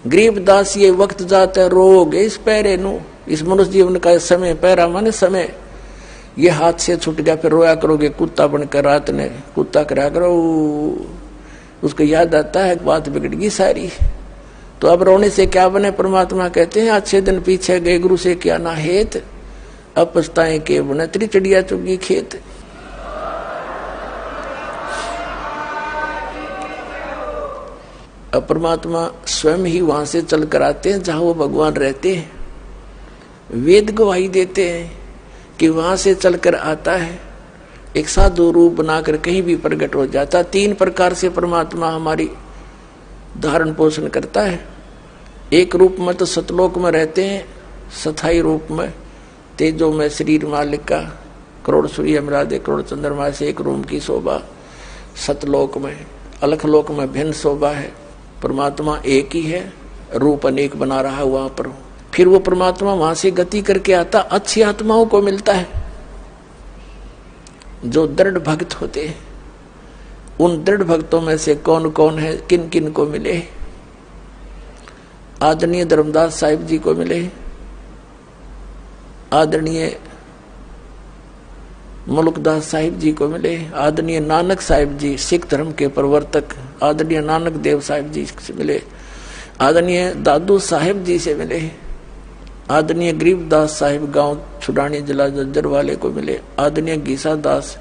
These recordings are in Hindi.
गरीबदास ये वक्त जाता रोग इस पैरे नु, इस मनुष्य जीवन का समय, पैरा माने समय, ये हाथ से छूट गया फिर रोया करोगे कुत्ता बनकर, रात ने कुत्ता करा करो, उसको याद आता है बात बिगड़ गई सारी। तो अब रोने से क्या बने? परमात्मा कहते हैं अच्छे दिन पीछे गए गुरु से क्या ना हेत, अब पछताएं के बने तेरी चिड़िया चुगी खेत। अब परमात्मा स्वयं ही वहां से चल कर आते हैं जहां वो भगवान रहते हैं, वेद गवाही देते हैं कि वहां से चलकर आता है, एक साधु रूप बनाकर कहीं भी प्रकट हो जाता। 3 प्रकार से परमात्मा हमारी धारण पोषण करता है। एक रूप में तो सतलोक में रहते हैं, स्थायी रूप में तेजो में शरीर मालिक का, करोड़ सूर्य मरादे करोड़ चंद्रमा से एक रूप की शोभा सतलोक में। अलखलोक में भिन्न शोभा है, परमात्मा एक ही है, रूप अनेक बना रहा है वहां पर। फिर वो परमात्मा वहां से गति करके आता, अच्छी आत्माओं को मिलता है जो दृढ़ भक्त होते हैं। उन दृढ़ भक्तों में से कौन कौन है, किन किन को मिले? आदरणीय धर्मदास साहिब जी को मिले, आदरणीय मुल्कदास साहिब जी को मिले, आदरणीय नानक साहिब जी सिख धर्म के प्रवर्तक, आदरणीय नानक देव साहिब जी से मिले, आदरणीय दादू साहिब जी से मिले, आदरणीय गरीबदास साहिब गांव छुड़ानी जिला जज्जर वाले को मिले, आदरणीय गीसा दास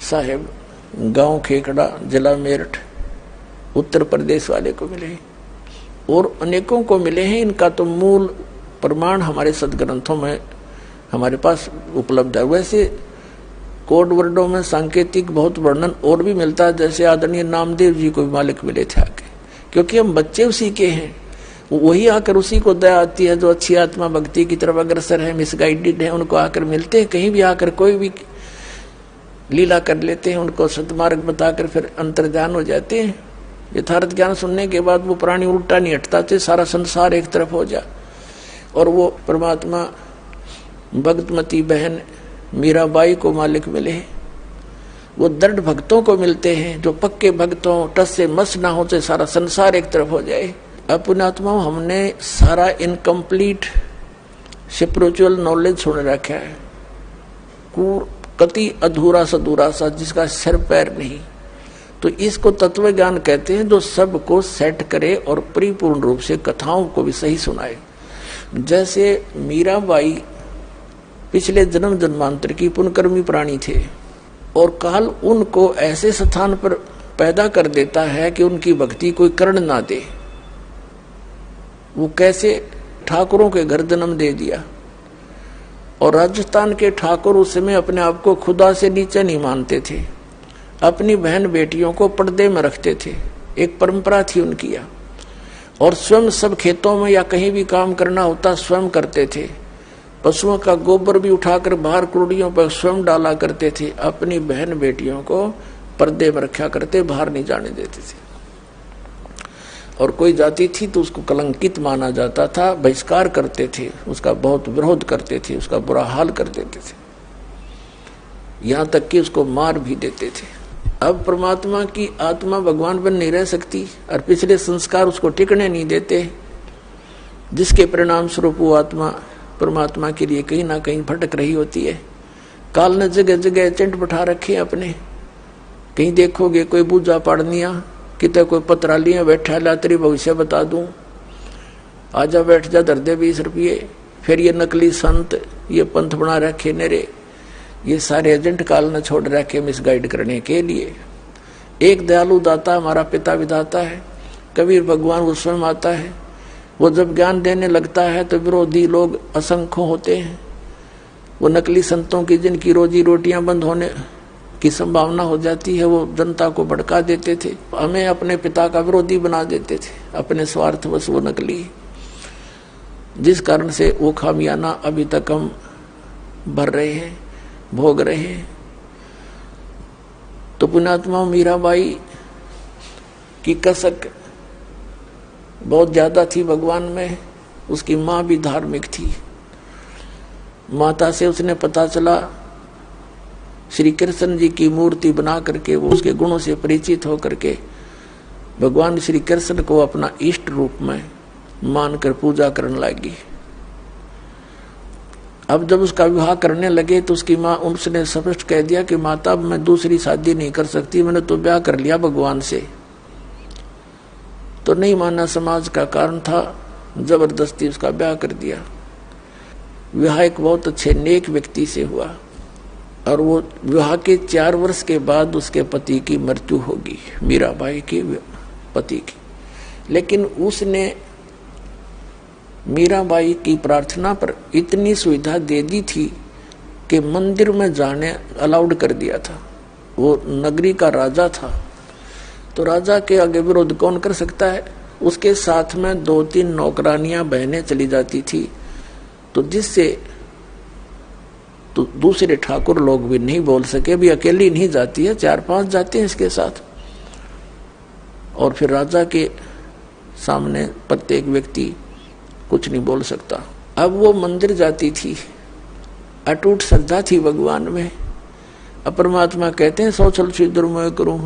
साहिब गांव खेखड़ा जिला मेरठ उत्तर प्रदेश वाले को मिले, और अनेकों को मिले हैं। इनका तो मूल प्रमाण हमारे सदग्रंथों में हमारे पास उपलब्ध है। वैसे कोड वर्डों में सांकेतिक बहुत वर्णन और भी मिलता है, जैसे आदरणीय नामदेव जी को भी मालिक मिले थे आके, क्योंकि हम बच्चे उसी के हैं, वही आकर उसी को दया आती है जो अच्छी आत्मा भक्ति की तरफ अग्रसर है, मिसगाइडेड है, उनको आकर मिलते हैं। कहीं भी आकर कोई भी लीला कर लेते हैं, उनको सतमार्ग बताकर फिर अंतर्ध्यान हो जाते हैं। यथार्थ ज्ञान सुनने के बाद वो प्राणी उल्टा नहीं हटता थे, सारा संसार एक तरफ हो जा। और वो परमात्मा भक्तमती बहन मीराबाई को मालिक मिले। वो दृढ़ भक्तों को मिलते हैं जो पक्के भक्तों, टस से मस ना हो, सारा संसार एक तरफ हो जाए। अपनात्मा हमने सारा इनकम्प्लीट स्पिरिचुअल नॉलेज छोड़ रखा है, कति अधूरा सधूरा सा जिसका सिर पैर नहीं। तो इसको तत्व ज्ञान कहते हैं, जो सबको सेट करे और परिपूर्ण रूप से कथाओं को भी सही सुनाए। जैसे मीराबाई पिछले जन्म जन्मांतर की पुण्यकर्मी प्राणी थे, और काल उनको ऐसे स्थान पर पैदा कर देता है कि उनकी भक्ति कोई कर्ण ना दे। वो कैसे ठाकुरों के घर जन्म दे दिया, और राजस्थान के ठाकुर उस समय अपने आप को खुदा से नीचे नहीं मानते थे, अपनी बहन बेटियों को पर्दे में रखते थे, एक परंपरा थी उनकी। और स्वयं सब खेतों में या कहीं भी काम करना होता स्वयं करते थे, पशुओं का गोबर भी उठाकर बाहर कुड़ियों पर स्वयं डाला करते थे, अपनी बहन बेटियों को पर्दे में रखा करते, बाहर नहीं जाने देते थे। और कोई जाति थी तो उसको कलंकित माना जाता था, बहिष्कार करते थे, उसका बहुत विरोध करते थे, उसका बुरा हाल कर देते थे, यहाँ तक कि उसको मार भी देते थे। अब परमात्मा की आत्मा भगवान बन नहीं रह सकती, और पिछले संस्कार उसको टिकने नहीं देते, जिसके परिणाम स्वरूप वो आत्मा परमात्मा के लिए कहीं ना कहीं भटक रही होती है। काल ने जगह जगह एजेंट बैठा रखे अपने, कहीं देखोगे कोई पूजा पाड़निया, कितने कोई पत्रालियां बैठा ला तेरी भविष्य बता दूं, आजा बैठ जा धर दे 20 रुपये। फिर ये नकली संत, ये पंथ बना रखे नेरे, ये सारे एजेंट काल ने छोड़ रखे मिसगाइड करने के लिए। एक दयालु दाता हमारा पिता विधाता है, कबीर भगवान वो स्वयं आता है। वो जब ज्ञान देने लगता है तो विरोधी लोग असंख्य होते हैं। वो नकली संतों की जिनकी रोजी रोटियां बंद होने की संभावना हो जाती है, वो जनता को भड़का देते थे, हमें अपने पिता का विरोधी बना देते थे, अपने स्वार्थवश वो नकली, जिस कारण से वो खामियाना अभी तक हम भर रहे हैं, भोग रहे हैं। तो पुण्यात्मा मीराबाई की कसक बहुत ज्यादा थी भगवान में। उसकी माँ भी धार्मिक थी। माता से उसने पता चला, श्री कृष्ण जी की मूर्ति बना करके वो उसके गुणों से परिचित होकर के भगवान श्री कृष्ण को अपना इष्ट रूप में मानकर पूजा करने लगी। अब जब उसका विवाह करने लगे तो उसकी माँ, उसने स्पष्ट कह दिया कि माता मैं दूसरी शादी नहीं कर सकती, मैंने तो ब्याह कर लिया भगवान से। तो नहीं माना, समाज का कारण था, जबरदस्ती उसका ब्याह कर दिया। विवाह एक बहुत अच्छे नेक व्यक्ति से हुआ और वो विवाह के 4 वर्ष के बाद उसके पति की मृत्यु होगी, मीराबाई के पति की। लेकिन उसने मीराबाई की प्रार्थना पर इतनी सुविधा दे दी थी कि मंदिर में जाने अलाउड कर दिया था। वो नगरी का राजा था, तो राजा के आगे विरोध कौन कर सकता है। उसके साथ में 2-3 नौकरानियां बहनें चली जाती थी, तो जिससे तो दूसरे ठाकुर लोग भी नहीं बोल सके, भी अकेली नहीं जाती है, 4-5 जाते हैं इसके साथ। और फिर राजा के सामने प्रत्येक व्यक्ति कुछ नहीं बोल सकता। अब वो मंदिर जाती थी, अटूट श्रद्धा थी भगवान में। अब परमात्मा कहते हैं सोचल छिद्र मैं करूं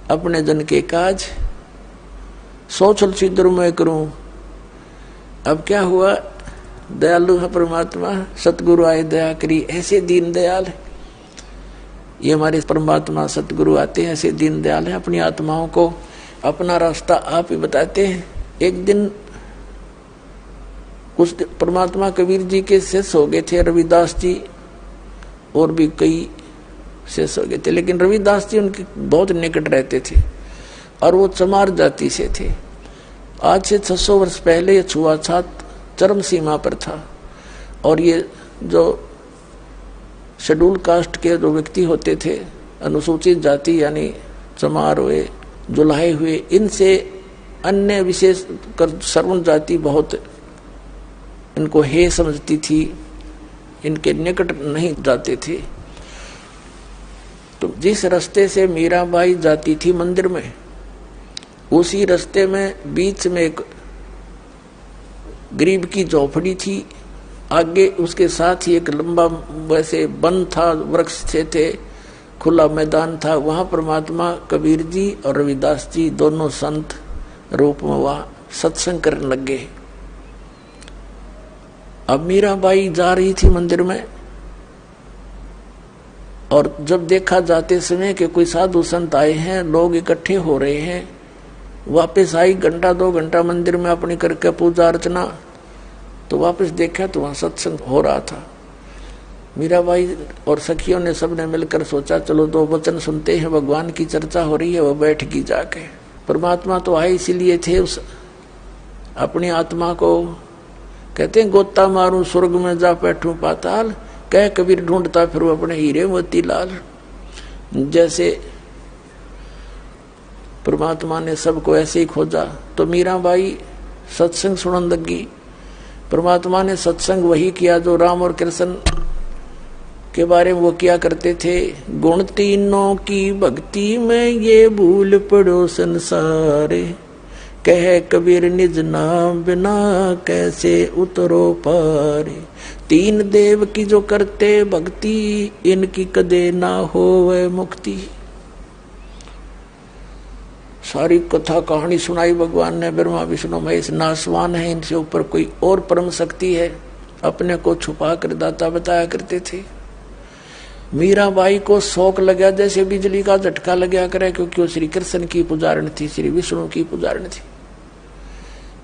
अपने जन के काज, सोचल छिद्र मैं करूं। अब क्या हुआ, दयालु है परमात्मा, सतगुरु आए दया करी, ऐसे दीन दयाल है ये हमारे परमात्मा। सतगुरु आते हैं ऐसे दीन दयाल है, अपनी आत्माओं को अपना रास्ता आप ही बताते हैं। एक दिन उस परमात्मा कबीर जी के शिष्य हो गए थे, रविदास जी और भी कई शिष्य हो गए थे, लेकिन रविदास जी उनके बहुत निकट रहते थे और वो चमार जाति से थे। आज से 600 वर्ष पहले ये छुआछूत चरम सीमा पर था और ये जो शेड्यूल कास्ट के जो व्यक्ति होते थे, अनुसूचित जाति यानी चमार हुए, जुलाहे हुए, इनसे अन्य विशेष कर सर्वण जाति बहुत इनको हे समझती थी, इनके निकट नहीं जाते थे। तो जिस रास्ते से मीराबाई जाती थी मंदिर में, उसी रास्ते में बीच में एक गरीब की झोपड़ी थी, आगे उसके साथ ही एक लंबा वैसे वन था, वृक्ष थे, खुला मैदान था। वहां परमात्मा कबीर जी और रविदास जी दोनों संत रूप में वहां सत्संग करने लग गए। अब मीराबाई जा रही थी मंदिर में और जब देखा जाते समय कि कोई साधु संत आए हैं, लोग इकट्ठे हो रहे हैं, वापस आई 1-2 घंटा मंदिर में अपनी करके पूजा अर्चना, तो वापस देखा तो वहां सत्संग हो रहा था। मीराबाई और सखियों ने सबने मिलकर सोचा चलो 2 वचन सुनते हैं, भगवान की चर्चा हो रही है। वो बैठ गई जाके। परमात्मा तो आए इसीलिए थे, उस अपनी आत्मा को कहते हैं गोता मारूं स्वर्ग में जा बैठूं पाताल, कह कबीर ढूंढता फिर अपने हीरे मोती लाल। जैसे परमात्मा ने सबको ऐसे ही खोजा, तो मीराबाई सत्संग सुनने लगी। परमात्मा ने सत्संग वही किया जो राम और कृष्ण के बारे में वो किया करते थे। गुण तीनों की भक्ति में ये भूल पड़ो संसारे, कह कबीर निज नाम बिना कैसे उतरो पारे। 3 देव की जो करते भक्ति, इनकी कदे ना होवे मुक्ति। सारी कथा कहानी सुनाई भगवान ने। ब्रह्मा विष्णु महेश नासवान है, इनसे ऊपर कोई और परम शक्ति है, अपने को छुपा कर दाता बताया करते थे। मीराबाई को शौक लगा जैसे बिजली का झटका लगा करे, क्योंकि वो श्री कृष्ण की पुजारण थी, श्री विष्णु की पुजारण थी।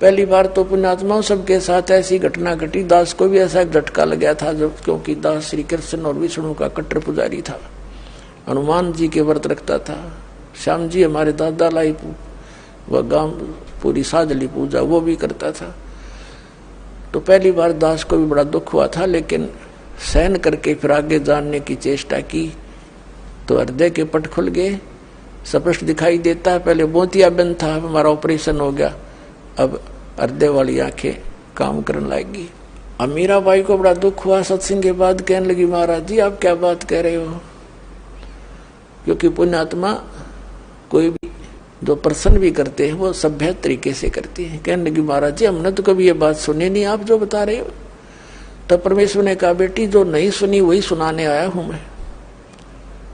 पहली बार तो पुण्यात्माओं सबके साथ ऐसी घटना घटी। दास को भी ऐसा झटका लगा था, जब क्योंकि दास श्री कृष्ण और विष्णु का कट्टर पुजारी था, हनुमान जी के व्रत रखता था। श्याम जी हमारे दादा लाई वह गांव पूरी साजली पूजा वो भी करता था। तो पहली बार दास को भी बड़ा दुख हुआ था, लेकिन सहन करके फिर आगे जानने की चेष्टा की तो हृदय के पट खुल गए, स्पष्ट दिखाई देता है। पहले मोतिया बंद था, हमारा ऑपरेशन हो गया, अब हृदय वाली आंखें काम करने लगेगी। अब मीराबाई को बड़ा दुख हुआ। सत्संग के बाद कहने लगी महाराज जी आप क्या बात कह रहे हो, क्योंकि पुण्यात्मा कोई भी जो प्रसन्न भी करते हैं वो सभ्य तरीके से करते हैं। कहने लगी महाराज जी हमने तो कभी ये बात सुनी नहीं, आप जो बता रहे हो। तब परमेश्वर ने कहा बेटी जो नहीं सुनी वही सुनाने आया हूं मैं।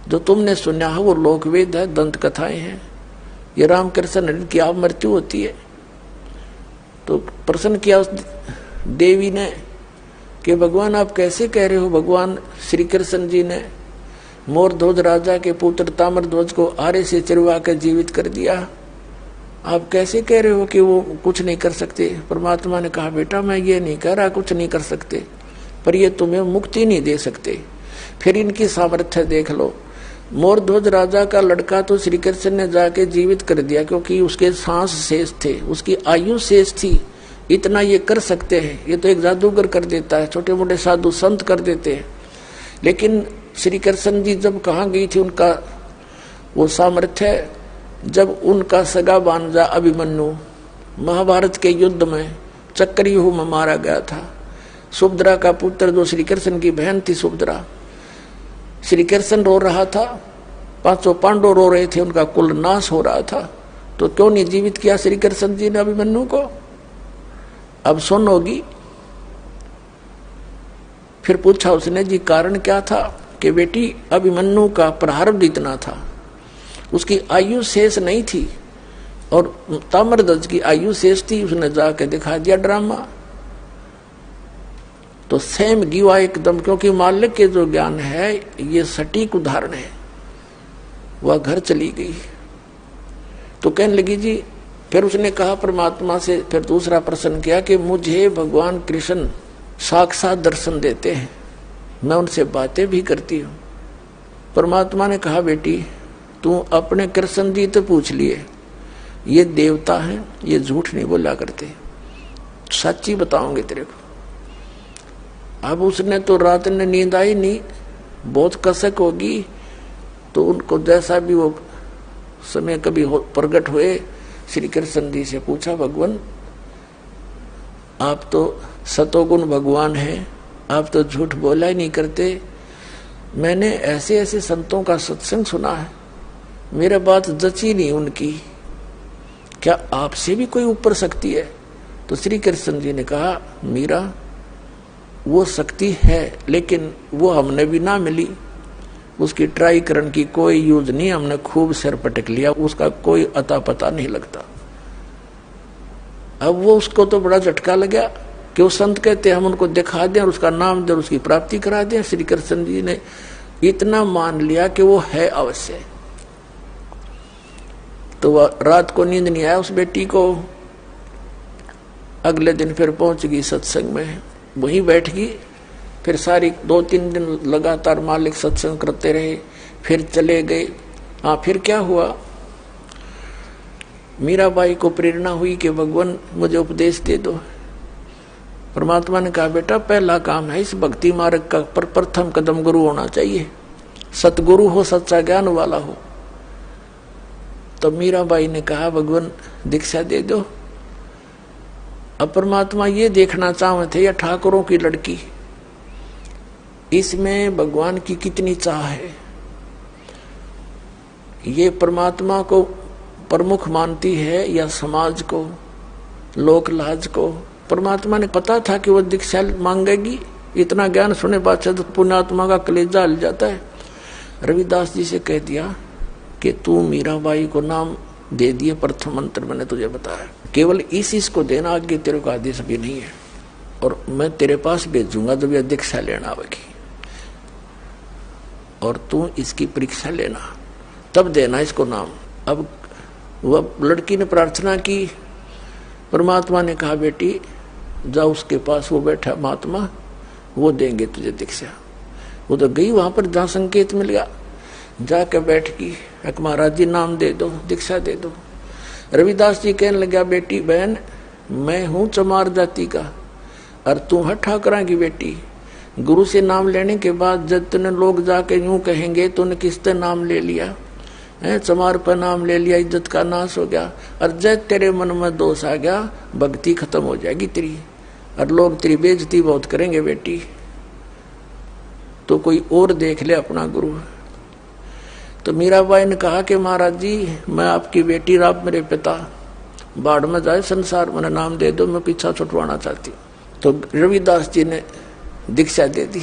जो तुमने सुना है वो लोकवेद है, दंत कथाएं हैं। ये रामकृष्ण की आप मृत्यु होती है, तो प्रश्न किया उस देवी ने कि भगवान आप कैसे कह रहे हो। भगवान श्री कृष्ण जी ने मोरध्वज राजा के पुत्र ताम्रध्वज को आरे से चिरवा कर जीवित कर दिया, आप कैसे कह रहे हो कि वो कुछ नहीं कर सकते। परमात्मा ने कहा बेटा मैं ये नहीं कह रहा कुछ नहीं कर सकते, पर ये तुम्हें मुक्ति नहीं दे सकते। फिर इनकी सामर्थ्य देख लो। मोरध्वज राजा का लड़का तो श्री कृष्ण ने जाके जीवित कर दिया क्योंकि उसके सांस शेष थे, उसकी आयु शेष थी, इतना ये कर सकते हैं। ये तो एक जादूगर कर देता है, छोटे मोटे साधु संत कर देते हैं। लेकिन श्री कृष्ण जी जब कहाँ गई थी उनका वो सामर्थ्य, जब उनका सगा भांजा अभिमन्यु महाभारत के युद्ध में चक्रव्यूह में मारा गया था। सुभद्रा का पुत्र जो श्री कृष्ण की बहन थी सुभद्रा, श्री कृष्ण रो रहा था, 500 पांडव रो रहे थे, उनका कुल नाश हो रहा था, तो क्यों नहीं जीवित किया श्री कृष्ण जी ने अभिमन्यु को। अब सुन होगी। फिर पूछा उसने जी कारण क्या था कि बेटी अभिमन्यु का प्रारब्ध इतना था, उसकी आयु शेष नहीं थी और ताम्रध्वज की आयु शेष थी। उसने जाके दिखा दिया ड्रामा। तो सेम गिवा एकदम, क्योंकि मालिक के जो ज्ञान है ये सटीक उदाहरण है। वह घर चली गई तो कहने लगी जी, फिर उसने कहा परमात्मा से, फिर दूसरा प्रश्न किया कि मुझे भगवान कृष्ण साक्षात दर्शन देते हैं, मैं उनसे बातें भी करती हूँ। परमात्मा ने कहा बेटी तू अपने कृष्ण जी तो पूछ लिए, ये देवता है, ये झूठ नहीं बोला करते, सच्ची बताऊंगे तेरे को। अब उसने तो रात में नींद आई नहीं, बहुत कसक होगी, तो उनको जैसा भी वो समय कभी प्रकट हुए श्री कृष्ण जी से पूछा भगवान आप तो सतोगुण भगवान हैं, आप तो झूठ बोला ही नहीं करते, मैंने ऐसे ऐसे संतों का सत्संग सुना है, मेरा बात जची नहीं उनकी, क्या आपसे भी कोई ऊपर शक्ति है। तो श्री कृष्ण जी ने कहा मीरा वो शक्ति है, लेकिन वो हमने भी ना मिली, उसकी ट्राई करने की कोई यूज नहीं, हमने खूब सिर पटक लिया, उसका कोई अता पता नहीं लगता। अब वो उसको तो बड़ा झटका लगा कि वो संत कहते हम उनको दिखा दें और उसका नाम दें, उसकी प्राप्ति करा दें। श्री कृष्ण जी ने इतना मान लिया कि वो है अवश्य। तो वह रात को नींद नहीं आया उस बेटी को। अगले दिन फिर पहुंच गई सत्संग में, वहीं बैठ गई। फिर सारी 2-3 दिन लगातार मालिक सत्संग करते रहे, फिर चले गए। हाँ फिर क्या हुआ, मीराबाई को प्रेरणा हुई कि भगवान मुझे उपदेश दे दो। परमात्मा ने कहा बेटा पहला काम है इस भक्ति मार्ग का प्रथम कदम गुरु होना चाहिए, सतगुरु हो, सच्चा ज्ञान वाला हो। तो मीराबाई ने कहा भगवान दीक्षा दे दो। अब परमात्मा ये देखना चाहते थे, या ठाकुरों की लड़की, इसमें भगवान की कितनी चाह है। ये परमात्मा को प्रमुख मानती है या समाज को, लोक लाज को। परमात्मा ने पता था कि वो दीक्षा मांगेगी, इतना ज्ञान सुने बाद तो पुण्यात्मा का कलेजा हिल जाता है। रविदास जी से कह दिया कि तू मीराबाई को नाम दे दिए, प्रथम मंत्र मैंने तुझे बताया, केवल इस को देना, आगे तेरे को आदेश भी नहीं है, और मैं तेरे पास भेजूंगा जब यह दीक्षा लेना आवेगी, और तू इसकी परीक्षा लेना, तब देना इसको नाम। अब वह लड़की ने प्रार्थना की, परमात्मा ने कहा बेटी जा उसके पास, वो बैठा महात्मा, वो देंगे तुझे दीक्षा। वो तो गई वहां पर जहां संकेत मिल गया, जाकर बैठ गई, एक महाराज जी नाम दे दो, दीक्षा दे दो। रविदास जी कहने लगा बेटी बहन मैं हूं चमार जाति का और तू है ठाकरा की बेटी, गुरु से नाम लेने के बाद जब तूने लोग जाके यूं कहेंगे तूने किससे नाम ले लिया है, चमार पर नाम ले लिया, इज्जत का नाश हो गया, और जब तेरे मन में दोष आ गया भक्ति खत्म हो जाएगी तेरी, और लोग तेरी बेइज्जती बहुत करेंगे बेटी, तो कोई और देख ले अपना गुरु। तो मीराबाई ने कहा कि महाराज जी मैं आपकी बेटी, आप मेरे पिता, बाढ़ में जाए संसार, मैंने नाम दे दो, मैं पीछा छुटवाना चाहती हूँ। तो रविदास जी ने दीक्षा दे दी।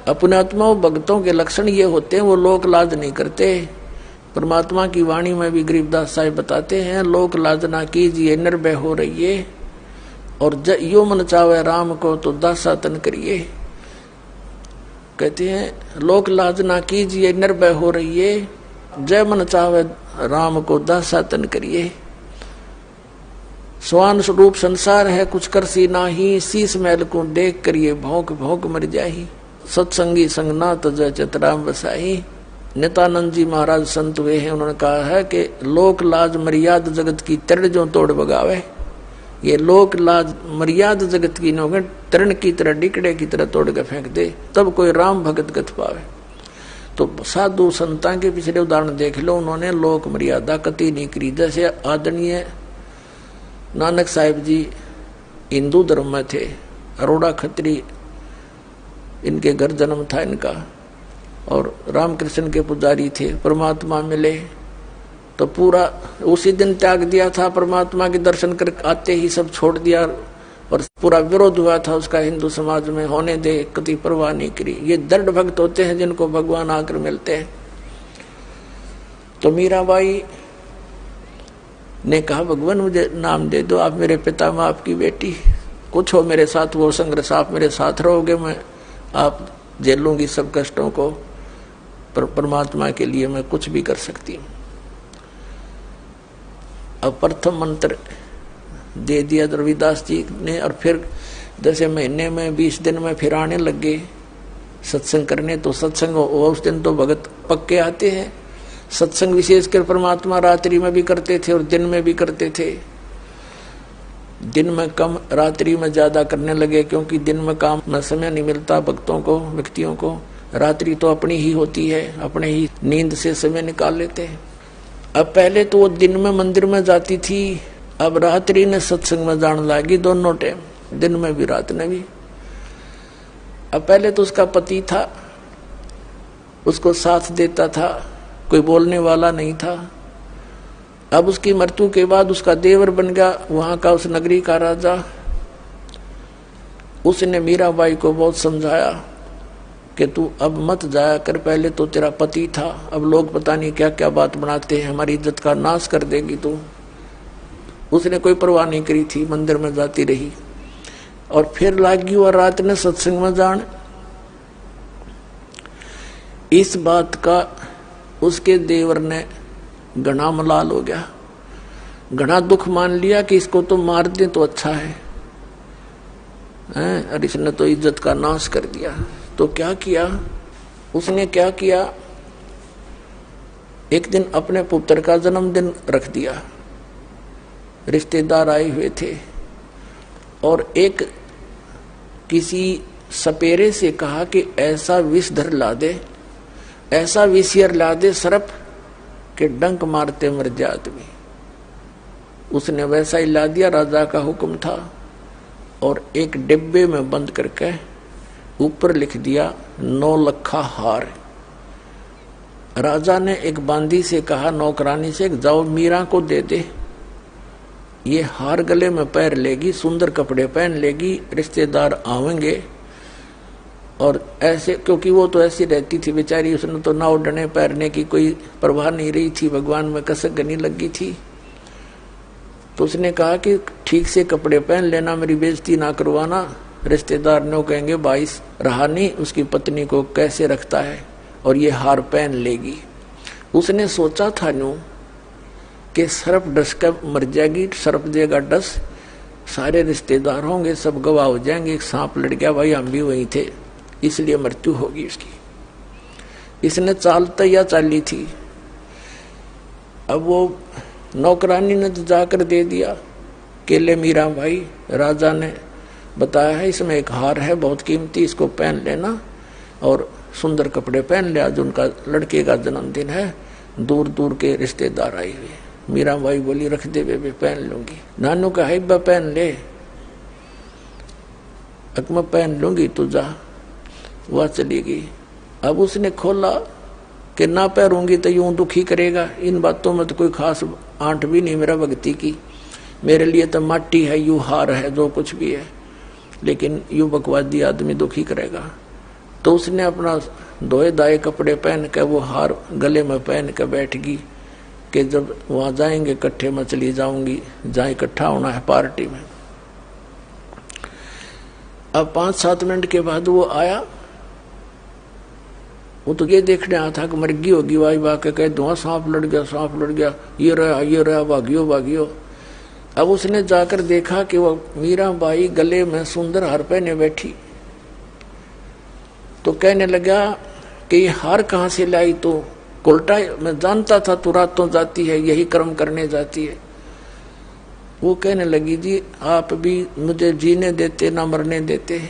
अपने आत्मा भक्तों के लक्षण ये होते हैं, वो लोक लाज नहीं करते, परमात्मा की वाणी में भी गरीबदास साहिब बताते हैं, लोक लाजना कीजिए निर्भय हो रहिए, और यो मन चावे राम को तो दासा तन करिए। कहते हैं लोक लाजना कीजिए निर्भय हो रहिए, जय मन चावे राम को दासा तन करिए। स्वान स्वरूप संसार है कुछ कर सी नाही, शीस महल को देख करिए भौंक भौंक मर जाही। सत्संगी संग ना तजय चितराम बसाही। नित्यानंद जी महाराज संत वे हैं, उन्होंने कहा है कि लोक लाज मर्याद जगत की तरण जो तोड़ बगावे। ये लोक लाज मर्याद जगत की नौगे तरण की तरह डिकड़े की तरह तोड़ के फेंक दे, तब कोई राम भगत गत पावे। तो साधु संतां के पिछले उदाहरण देख लो, उन्होंने लोक मर्यादा कति नहीं करी। जैसे आदरणीय नानक साहिब जी हिंदू धर्म में थे, अरोड़ा खत्री इनके घर जन्म था इनका, और रामकृष्ण के पुजारी थे। परमात्मा मिले तो पूरा उसी दिन त्याग दिया था, परमात्मा के दर्शन कर आते ही सब छोड़ दिया, और पूरा विरोध हुआ था उसका हिंदू समाज में, होने दे, कति परवाह नहीं करी। ये दृढ़ भक्त होते हैं जिनको भगवान आकर मिलते हैं। तो मीराबाई ने कहा भगवान मुझे नाम दे दो, आप मेरे पिता मैं आपकी बेटी, कुछ हो मेरे साथ वो संघर्ष, आप मेरे साथ रहोगे, मैं आप झेलूंगी सब कष्टों को, पर परमात्मा के लिए मैं कुछ भी कर सकती हूँ। अब प्रथम मंत्र दे दिया रविदास जी ने, और फिर जैसे महीने में 20 दिन में फिर आने लगे सत्संग करने। तो सत्संग उस दिन तो भगत पक्के आते हैं। सत्संग विशेषकर परमात्मा रात्रि में भी करते थे और दिन में भी करते थे। दिन में कम, रात्रि में ज्यादा करने लगे, क्योंकि दिन में काम में समय नहीं मिलता भक्तों को, व्यक्तियों को। रात्रि तो अपनी ही होती है, अपने ही नींद से समय निकाल लेते हैं। अब पहले तो वो दिन में मंदिर में जाती थी, अब रात्रि ने सत्संग में जाने लगी, दोनों टाइम, दिन में भी रात में भी। अब पहले तो उसका पति था, उसको साथ देता था, कोई बोलने वाला नहीं था। अब उसकी मृत्यु के बाद उसका देवर बन गया वहां का उस नगरी का राजा। उसने मीराबाई को बहुत समझाया कि तू अब मत जाया कर, पहले तो तेरा पति था, अब लोग पता नहीं क्या क्या बात बनाते हैं, हमारी इज्जत का नाश कर देगी तू। उसने कोई परवाह नहीं करी थी, मंदिर में जाती रही। और फिर लागी और रात ने सत्संग में जान। इस बात का उसके देवर ने घना मलाल हो गया, घना दुख मान लिया कि इसको तो मार दे तो अच्छा है, और इसने तो इज्जत का नाश कर दिया। तो क्या किया उसने, क्या किया, एक दिन अपने पुत्र का जन्मदिन रख दिया, रिश्तेदार आए हुए थे, और एक किसी सपेरे से कहा कि ऐसा विषधर ला दे, ऐसा विषयर ला दे सर्प के डंक मारते मर जाए आदमी। उसने वैसा ही ला दिया, राजा का हुक्म था, और एक डिब्बे में बंद करके ऊपर लिख दिया 9 लखा हार। राजा ने एक बांदी से कहा, नौकरानी से, जाओ मीरा को दे दे, ये हार गले में पैर लेगी, सुंदर कपड़े पहन लेगी, रिश्तेदार आवेंगे। और ऐसे, क्योंकि वो तो ऐसी रहती थी बेचारी, उसने तो ना उड़ने पैरने की कोई परवाह नहीं रही थी, भगवान में कसक गनी लगी थी। तो उसने कहा कि ठीक से कपड़े पहन लेना, मेरी बेइज्जती ना करवाना, रिश्तेदार ने कहेंगे भाई रहा नहीं उसकी पत्नी को कैसे रखता है, और ये हार पहन लेगी। उसने सोचा था न्यू कि सर्प डस कर मर जाएगी, सर्प देगा डस, सारे रिश्तेदार होंगे, सब गवाह हो जाएंगे, एक सांप लड़ गया, भाई हम भी वहीं थे, इसलिए मृत्यु होगी उसकी। इसने चाल तैयार चाली थी। अब वो नौकरानी ने तो जाकर दे दिया केले, मीरा भाई राजा ने बताया है इसमें एक हार है बहुत कीमती, इसको पहन लेना, और सुंदर कपड़े पहन ले, आज उनका लड़के का जन्मदिन है, दूर दूर के रिश्तेदार आए हुए। मीरा भाई बोली रख दे बेबे, पहन लूंगी। नानू का हिब्बा पहन ले, अकमा पहन लूंगी, तू जा। वह चली गई। अब उसने खोला कि ना पहरूंगी तो यूं दुखी करेगा, इन बातों में तो कोई खास आंट भी नहीं मेरा भक्ति की, मेरे लिए तो माटी है, यू हार है, जो कुछ भी है, लेकिन यू बकवादी आदमी दुखी करेगा। तो उसने अपना धोए दाए कपड़े पहन के वो हार गले में पहन के बैठ गई कि जब वहां जाएंगे इकट्ठे में चली जाऊंगी, जहां इकट्ठा होना है पार्टी में। अब 5-7 मिनट के बाद वो आया। वो तो ये देखने आया था कि मर्गी होगी, वाई वाह के कह दो सांप लड़ गया, सांप लड़ गया, ये रहा भागियो भागियो। अब उसने जाकर देखा कि वो मीराबाई गले में सुंदर हार पहने बैठी। तो कहने लगा कि ये हार कहाँ से लाई? तो उल्टा मैं जानता था तू रातों जाती है, यही कर्म करने जाती है। वो कहने लगी जी आप भी मुझे जीने देते ना मरने देते,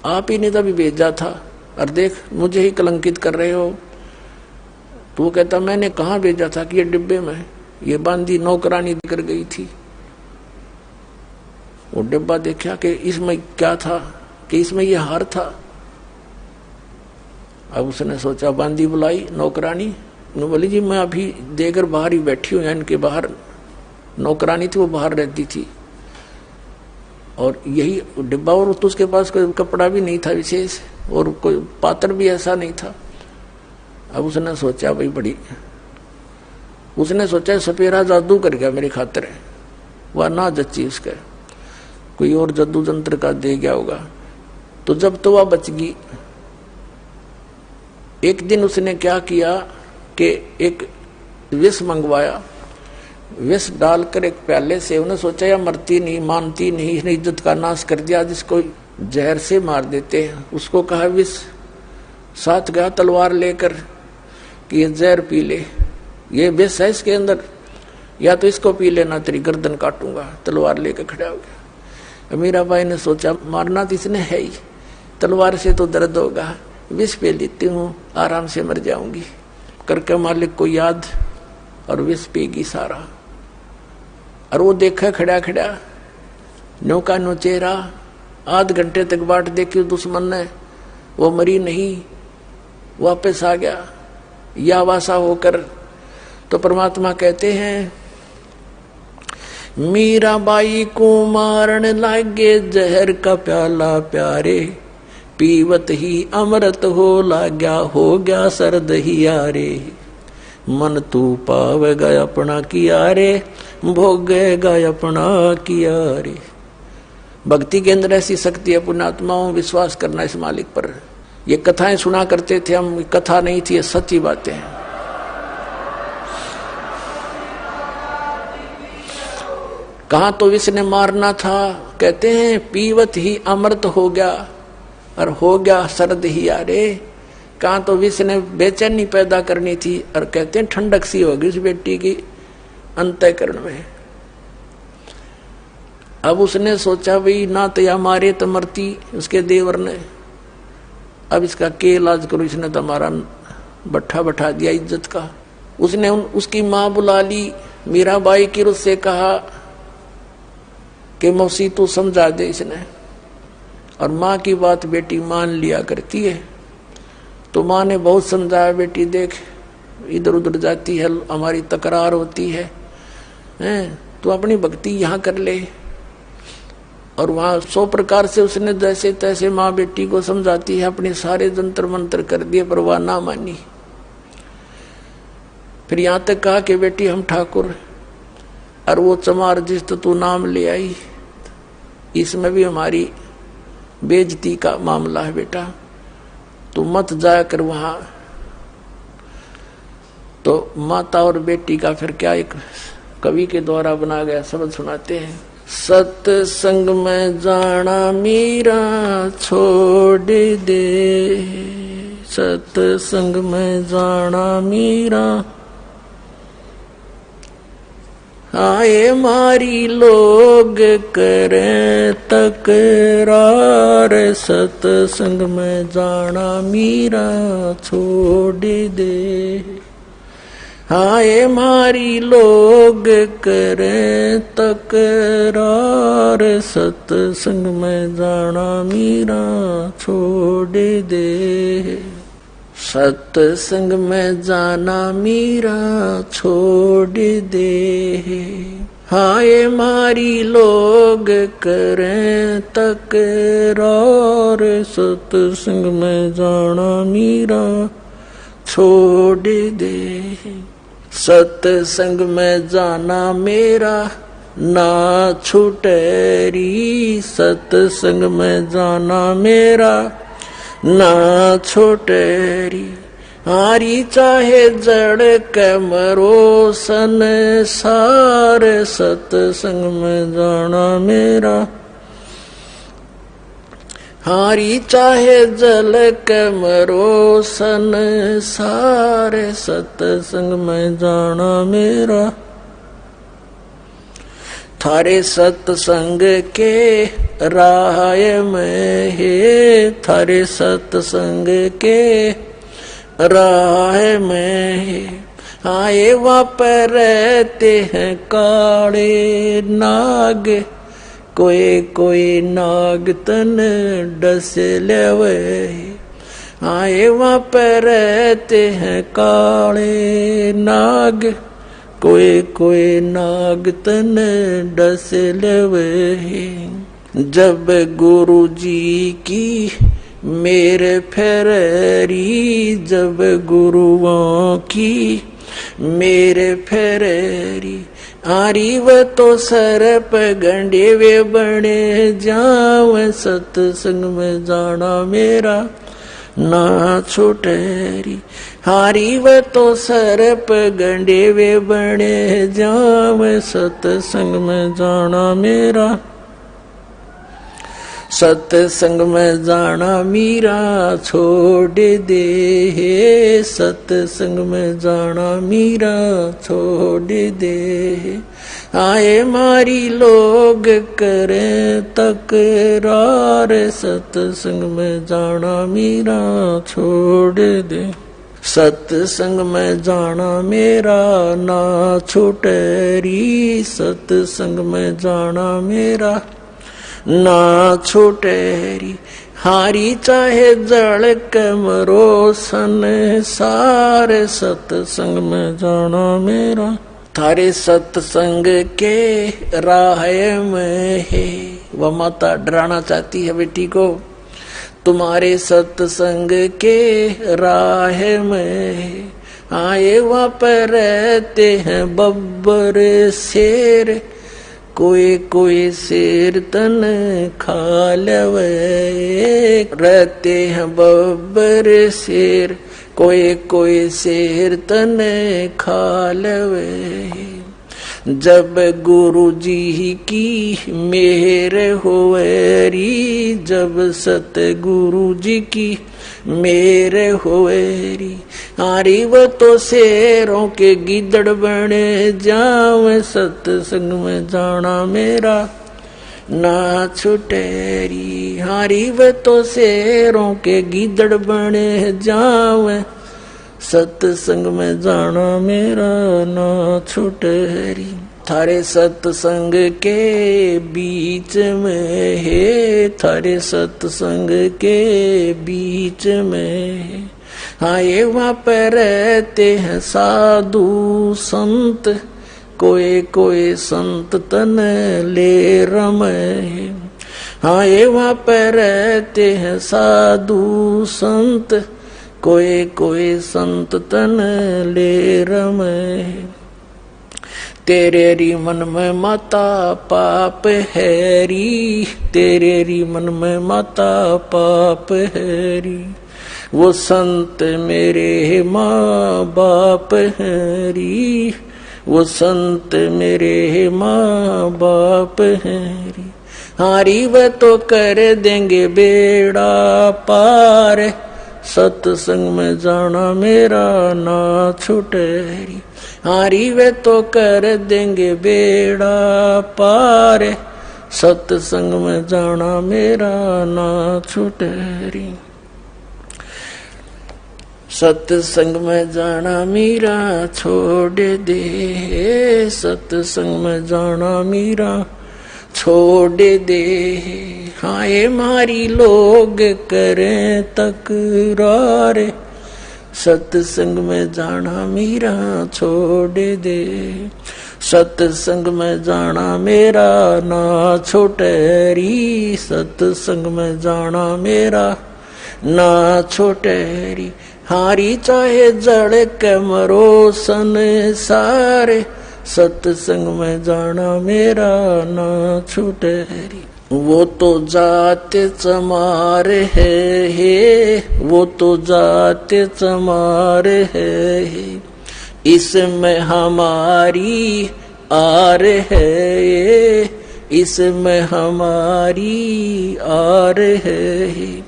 आप ही ने तभी भेजा था और देख मुझे ही कलंकित कर रहे हो। तो वो कहता मैंने कहाँ भेजा था कि ये डिब्बे में ये बांधी नौकरानी कर गई थी। वो डिब्बा देखा कि इसमें क्या था, कि इसमें ये हार था। अब उसने सोचा बांदी बुलाई नौकरानी, बोली जी मैं अभी देकर बाहर ही बैठी हूँ, इनके बाहर नौकरानी थी वो बाहर रहती थी और यही डिब्बा, और तो उसके पास कोई कपड़ा भी नहीं था विशेष और कोई पात्र भी ऐसा नहीं था। अब उसने सोचा भाई बड़ी, उसने सोचा सपेरा जादू कर गया मेरी खातिर, वह ना जच्ची उसके, कोई और जादू जंत्र का दे गया होगा। तो जब तो वह बच गई। एक दिन उसने क्या किया कि एक विष मंगवाया, विष डालकर एक प्याले से, उन्हें सोचा या मरती नहीं, मानती नहीं, इसने इज्जत का नाश कर दिया, जिसको जहर से मार देते हैं। उसको कहा विष, साथ गया तलवार लेकर कि ये जहर पी ले, ये विष है इसके अंदर, या तो इसको पी लेना तेरी गर्दन काटूंगा। तलवार लेकर खड़ा हो गया। मीराबाई ने सोचा मारना तो इसने है ही, तलवार से तो दर्द होगा, विष पे लेती हूँ आराम से मर जाऊंगी। करके मालिक को याद और विष पीगी सारा। और वो देखा खड़ा खड़ा नौका नो चेहरा, आध घंटे तक बाट देखी दुश्मन ने, वो मरी नहीं, वापस आ गया या वासा होकर। तो परमात्मा कहते हैं मीराबाई को मारन लागे जहर का प्याला प्यारे, पीवत ही अमृत हो लाग्या, हो गया सर्द ही यारे। मन तू पावेगा अपना किया रे, भोगेगा अपना किया रे। भक्ति के अंदर ऐसी शक्ति है पुण्यात्माओं, विश्वास करना इस मालिक पर। ये कथाएं सुना करते थे हम, कथा नहीं थी, ये सच्ची बातें हैं। कहा तो विष ने मारना था, कहते हैं पीवत ही अमृत हो गया और हो गया सर्द ही यारे। कहा तो विष ने बेचैनी पैदा करनी थी और कहते हैं ठंडक सी होगी उस बेटी की अंतःकरण में। अब उसने सोचा भाई ना तो या मारे तो मरती उसके देवर ने, अब इसका के इलाज करो, इसने तो हमारा बट्ठा बैठा दिया इज्जत का। उसने उसकी माँ बुला ली मीराबाई की, उससे कहा कि मौसी तू समझा दे इसने। और माँ की बात बेटी मान लिया करती है। तो माँ ने बहुत समझाया, बेटी देख इधर उधर जाती है, हमारी तकरार होती है, तू अपनी भक्ति यहाँ कर ले। और वहां 100 प्रकार से उसने जैसे तैसे माँ बेटी को समझाती है, अपने सारे जंतर मंत्र कर दिए पर वह ना मानी। फिर यहाँ तक कहा कि बेटी हम ठाकुर, और वो चमार जिस तो तू नाम ले आई, इसमें भी हमारी बेइज्जती का मामला है बेटा, तू मत जाया कर वहां। तो माता और बेटी का फिर क्या एक कवि के द्वारा बना गया शब्द सुनाते हैं। सत्संग में जाना मीरा छोड़ दे, सत्संग में जाना मीरा, आए मारी लोग करें तकरार, सत्संग में जाना मीरा छोड़ दे। आए मारी लोग करें तकरार, सत्संग में जाना मीरा छोड़ दे। सत्संग में जाना मीरा छोड़ दे, हाय मारी लोग करें तकरार, सत्संग में जाना मीरा छोड़ दे। सत्संग में जाना मेरा ना छूटेरी, सत्संग में जाना मेरा ना छूटेरी। हारी चाहे जड़ के मरो संसार, सत्संग में जाना मेरा। हारी चाहे जल के मरो संसार, सत्संग में जाना मेरा। थारे सत्संग के राह में है, थारे सत्संग के राह में है। आए वहाँ पर रहते हैं काले नाग, कोई कोई नाग तन डस लेवे। आए वहाँ पर रहते हैं काले नाग, कोई कोई नाग तन डस लेवे। जब गुरु जी की मेरे फेरी, जब गुरुओं की मेरे फेरी। आरी व तो सर पे गंडे वे बने जाव, सत्संग में जाना मेरा ना छूटेरी। हारी व तो सर पे गंडे वे बने जाव, सत्संग में जाना मेरा। सत्संग में जाना मीरा छोड़ दे, सत्संग में जाना मीरा छोड़ दे। आए मारी लोग करें तकरार, सत्संग में जाना मीरा छोड़ दे। सत्संग में जाना मेरा ना छूटेरी, सत्संग में जाना मेरा ना छूटेरी। हारी चाहे जड़ के मरो संसार, सत्संग में जाना मेरा। थारे सत्संग के राह में है। वह माता डराना चाहती है बेटी को, तुम्हारे सत्संग के राह में आए वहाँ पर रहते हैं बब्बर शेर, कोई कोई शेर तन खा लेवे। रहते हैं बब्बर शेर, कोई कोई शेर तन खा लेवे। जब गुरु जी की मेहर होवेरी, जब सतगुरु जी की मेहर होवेरी। आरी वो तो शेरों के गिदड़ बने जावे, सत्संग में जाना मेरा ना छुटेरी। हारी वो तो शेरों के गिदड़ बने जावे, सत्संग में जाना मेरा ना छुटेरी। थारे सत्संग के बीच में है, थारे सत्संग के बीच में आए वहाँ पर रहते हैं साधु संत, कोई कोई संत तन ले रमे। आए वहाँ पर रहते हैं साधु संत, कोई कोई संत तन ले रमे। तेरे री मन में माता पाप है री, तेरे री मन में माता पाप है री। वो संत मेरे माँ बाप है री, वो संत मेरे माँ बाप है री। हारी व तो कर देंगे बेड़ा पार, सत्संग में जाना मेरा ना छुटेरी। हारी वे तो कर देंगे बेड़ा पार, सत्संग में जाना मेरा ना छुटेरी। सत्संग में जाना मेरा छोड़ दे, सत्संग में जाना मेरा छोड़ दे। हाय मारी लोग करें तकरार, सत्संग में जाना मेरा छोड़ दे। सत्संग में जाना मेरा ना छोटे री, सत्संग में जाना मेरा ना छोटे री। हारी चाहे जड़ के मरो संसारे, सत्संग में जाना मेरा ना छूटे री। वो तो जाते चमारे है, वो तो जाते चमारे है, इसमें हमारी आर है, इसमें हमारी आर है।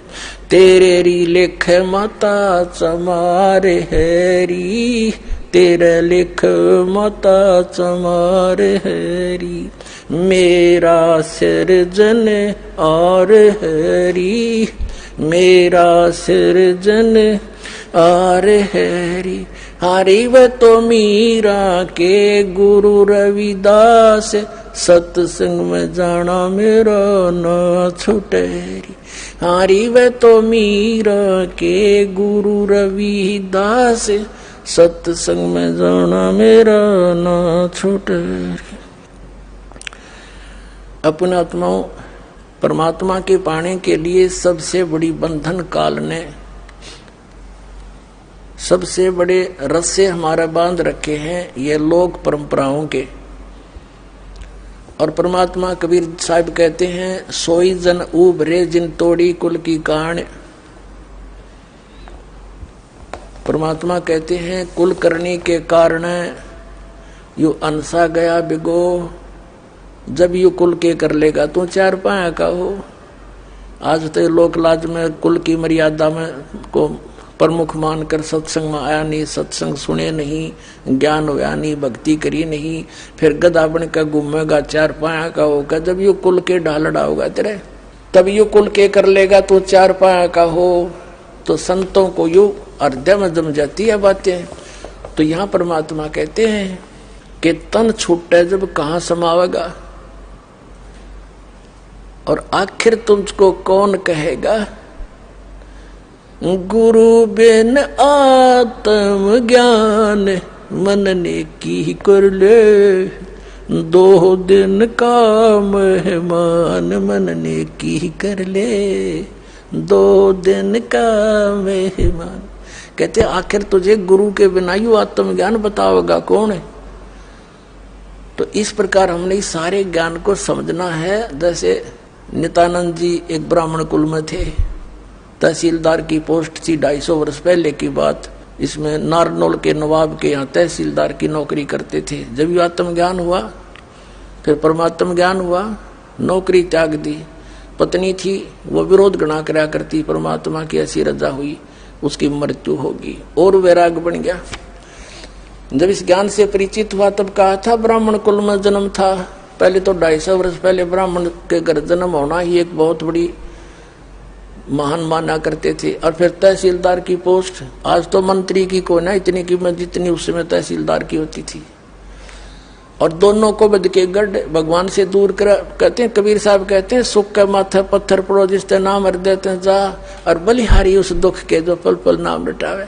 तेरे री लिख माता चमार हैरी, तेरे लिख माता चमार हैरी। मेरा सिरजन और हैरी, मेरा सिरजन और हैरी। हरि व तो मीरा के गुरु रविदास, सत्संग में जाना मेरा ना छुटेरी। हरि व तो मीरा के गुरु रविदास, सत्संग में जाना मेरा ना छुटेरी। अपने आत्माओं परमात्मा के पाने के लिए सबसे बड़ी बंधन काल ने, सबसे बड़े रस्से हमारा बांध रखे हैं ये लोक परंपराओं के। और परमात्मा कबीर साहब कहते हैं, सोई जन उभरे जिन तोड़ी कुल की कान। परमात्मा कहते हैं कुल करने के कारण यू अनसा गया बिगो, जब यू कुल के कर लेगा तो चार पाया का हो। आज तो लोक लाज में कुल की मर्यादा में को प्रमुख मानकर सत्संग में आया नहीं, सत्संग सुने नहीं, ज्ञान होया नहीं, भक्ति करी नहीं, फिर गधा बन का घूमेगा, चार पाया का होगा। जब यू कुल के ढालड़ा होगा तेरे, तब यू कुल के कर लेगा तो चार पाया का हो। तो संतों को यू हृदय में जम जाती है बातें। तो यहाँ परमात्मा कहते हैं कि तन छूटे जब कहाँ समावेगा, और आखिर तुझको कौन कहेगा। गुरु बिन आत्म ज्ञान मन ने की कर ले, दो दिन का मेहमान मन ने की कर ले, दो दिन का मेहमान। कहते आखिर तुझे गुरु के बिना यू आत्मज्ञान बताओगा कौन है। तो इस प्रकार हमने इस सारे ज्ञान को समझना है। जैसे नित्यानंद जी एक ब्राह्मण कुल में थे, तहसीलदार की पोस्ट थी, 250 वर्ष पहले की बात। इसमें नारनौल के नवाब के यहाँ तहसीलदार की नौकरी करते थे। जब ये आत्मज्ञान हुआ, फिर परमात्म ज्ञान हुआ, नौकरी त्याग दी। पत्नी थी वो विरोध गणा करा करती, परमात्मा की ऐसी रजा हुई, उसकी मृत्यु होगी और वैराग बन गया। जब इस ज्ञान से परिचित हुआ तब कहा था ब्राह्मण कुल में जन्म था। पहले तो 250 वर्ष पहले ब्राह्मण के घर जन्म होना ही एक बहुत बड़ी महान माना करते थे। और फिर तहसीलदार की पोस्ट, आज तो मंत्री की को ना इतनी कीमत जितनी उस समय तहसीलदार की होती थी। और दोनों को बद के गढ़ भगवान से दूर कर, कहते हैं कबीर साहब कहते हैं, सुख के माथे पत्थर पड़ो जिसते नाम हर देते जा, और बलिहारी उस दुख के जो पल पल नाम रटावे।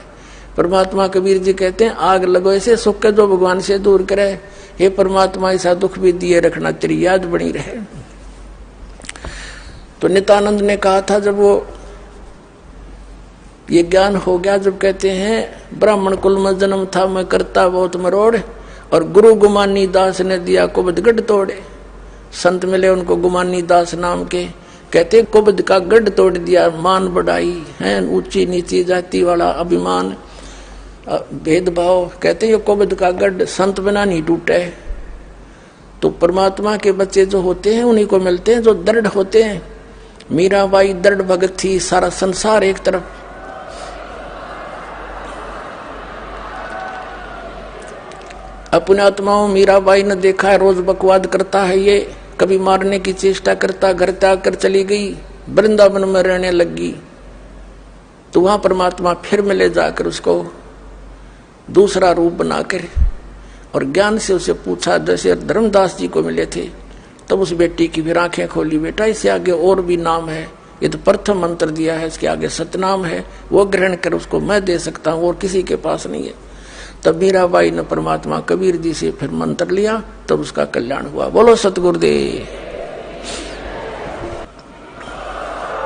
परमात्मा कबीर जी कहते हैं आग लगो ऐसे सुख के जो भगवान से दूर करे। हे परमात्मा ऐसा दुख भी दिए रखना, तेरी याद बनी रहे। तो नित्यानंद ने कहा था जब वो ये ज्ञान हो गया, जब कहते हैं ब्राह्मण कुल में जन्म था मैं करता बहुत मरोड़, और गुरु गुमानी दास ने दिया कुबद गढ़ तोड़े। संत मिले उनको गुमानी दास नाम के, कहते कुबद का गढ़ तोड़ दिया। मान बढ़ाई है, ऊंची नीची जाति वाला अभिमान भेदभाव, कहते ये कुबद का गढ़ संत बिना नहीं टूटे। तो परमात्मा के बच्चे जो होते हैं उन्हीं को मिलते हैं जो दृढ़ होते हैं। मीराबाई दृढ़ भगत थी, सारा संसार एक तरफ। अपने आत्माओं मीराबाई ने देखा है रोज बकवाद करता है, ये कभी मारने की चेष्टा करता, घर त्याग कर चली गई, वृंदावन में रहने लगी। तो वहां परमात्मा फिर मिले जाकर उसको दूसरा रूप बनाकर, और ज्ञान से उसे पूछा, जैसे धर्मदास जी को मिले थे। तब उस बेटी की फिर आंखें खोली, बेटा इससे आगे और भी नाम है, ये तो प्रथम मंत्र दिया है, इसके आगे सतनाम है, वो ग्रहण कर, उसको मैं दे सकता हूँ और किसी के पास नहीं है। तब मीराबाई ने परमात्मा कबीर जी से फिर मंत्र लिया, तब उसका कल्याण हुआ। बोलो सतगुरुदेव।